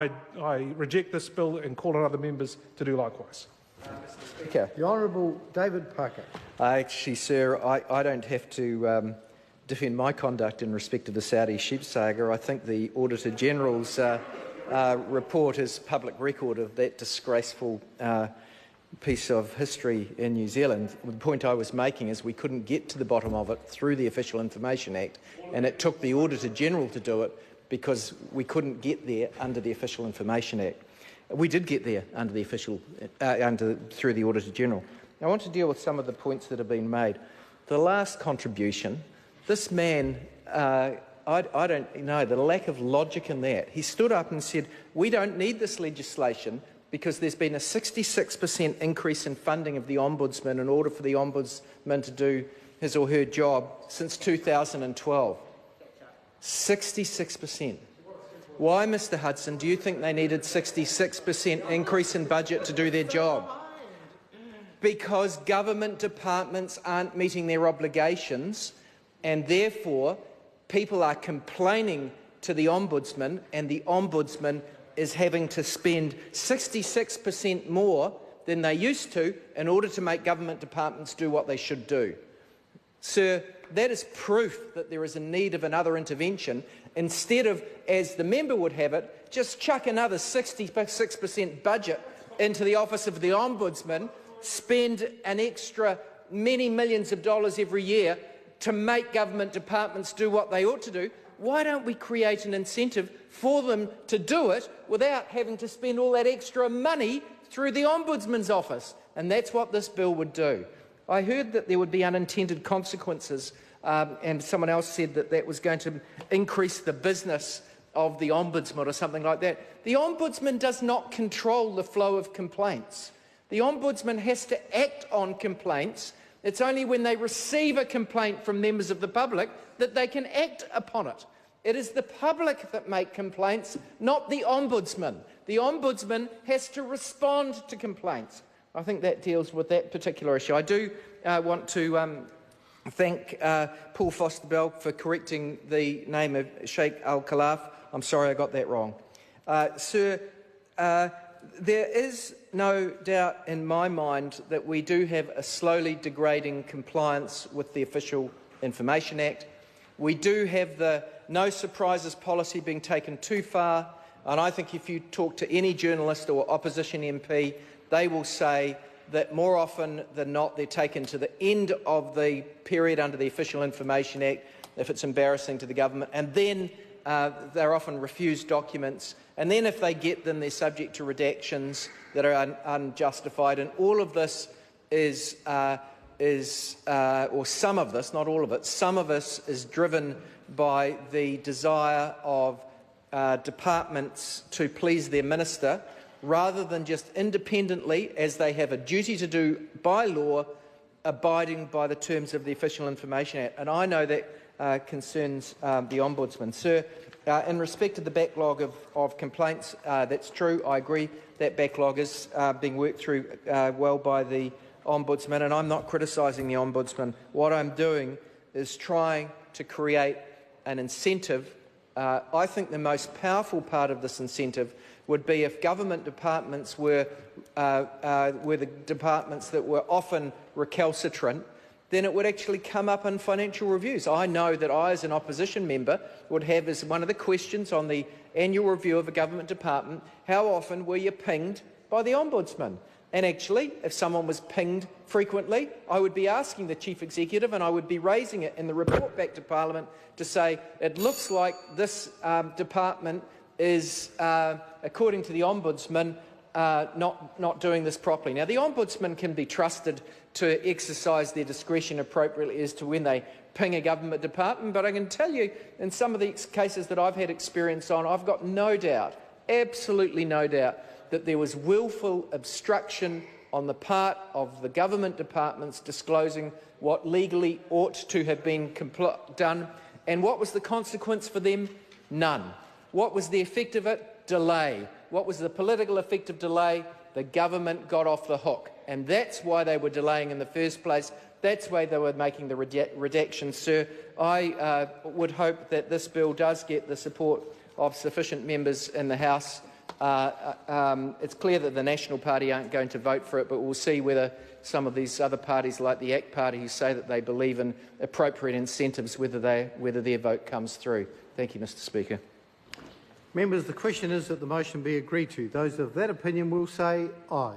I reject this bill and call on other members to do likewise. Mr. Speaker. The Honourable David Parker. Actually, sir, I don't have to defend my conduct in respect of the Saudi sheep saga. I think the Auditor General's report is public record of that disgraceful piece of history in New Zealand. The point I was making is we couldn't get to the bottom of it through the Official Information Act, and it took the Auditor General to do it because we couldn't get there under the Official Information Act. We did get there under the through the Auditor General. I want to deal with some of the points that have been made. The last contribution, this man, I don't know, the lack of logic in that. He stood up and said, we don't need this legislation because there's been a 66% increase in funding of the Ombudsman in order for the Ombudsman to do his or her job since 2012. 66%. Why, Mr Hudson, do you think they needed 66% increase in budget to do their job? Because government departments aren't meeting their obligations, and therefore people are complaining to the Ombudsman, and the Ombudsman is having to spend 66% more than they used to in order to make government departments do what they should do. Sir, that is proof that there is a need of another intervention, instead of, as the member would have it, just chuck another 66% budget into the Office of the Ombudsman, spend an extra many millions of dollars every year to make government departments do what they ought to do. Why don't we create an incentive for them to do it without having to spend all that extra money through the Ombudsman's office? And that's what this bill would do. I heard that there would be unintended consequences, and someone else said that that was going to increase the business of the Ombudsman or something like that. The Ombudsman does not control the flow of complaints. The Ombudsman has to act on complaints. It's only when they receive a complaint from members of the public that they can act upon it. It is the public that make complaints, not the Ombudsman. The Ombudsman has to respond to complaints. I think that deals with that particular issue. I do want to thank Paul Foster-Bell for correcting the name of Sheikh Al-Khalaf. I'm sorry I got that wrong. Sir, there is no doubt in my mind that we do have a slowly degrading compliance with the Official Information Act. We do have the no surprises policy being taken too far, and I think if you talk to any journalist or opposition MP, they will say that more often than not they're taken to the end of the period under the Official Information Act if it's embarrassing to the government, and then they're often refused documents, and then if they get them they're subject to redactions that are unjustified, and all of this is, or some of this, not all of it, some of this is driven by the desire of departments to please their minister, rather than just independently, as they have a duty to do by law, abiding by the terms of the Official Information Act. And I know that concerns the Ombudsman. Sir, in respect to the backlog of complaints, that's true. I agree that backlog is being worked through well by the Ombudsman, and I'm not criticising the Ombudsman. What I'm doing is trying to create an incentive. I think the most powerful part of this incentive would be if government departments were the departments that were often recalcitrant, then it would actually come up in financial reviews. I know that I, as an opposition member, would have as one of the questions on the annual review of a government department, how often were you pinged by the Ombudsman? And actually, if someone was pinged frequently, I would be asking the Chief Executive, and I would be raising it in the report back to Parliament to say, it looks like this department is, according to the Ombudsman, not doing this properly. Now, the Ombudsman can be trusted to exercise their discretion appropriately as to when they ping a government department, but I can tell you, in some of the cases that I've had experience on, I've got no doubt, absolutely no doubt, that there was willful obstruction on the part of the government departments disclosing what legally ought to have been done. And what was the consequence for them? None. What was the effect of it? Delay. What was the political effect of delay? The government got off the hook. And that's why they were delaying in the first place. That's why they were making the redactions, sir. I would hope that this bill does get the support of sufficient members in the House It's clear that the National Party aren't going to vote for it, but we'll see whether some of these other parties, like the ACT Party, who say that they believe in appropriate incentives, whether their vote comes through. Thank you, Mr Speaker. Members, the question is that the motion be agreed to. Those of that opinion will say aye.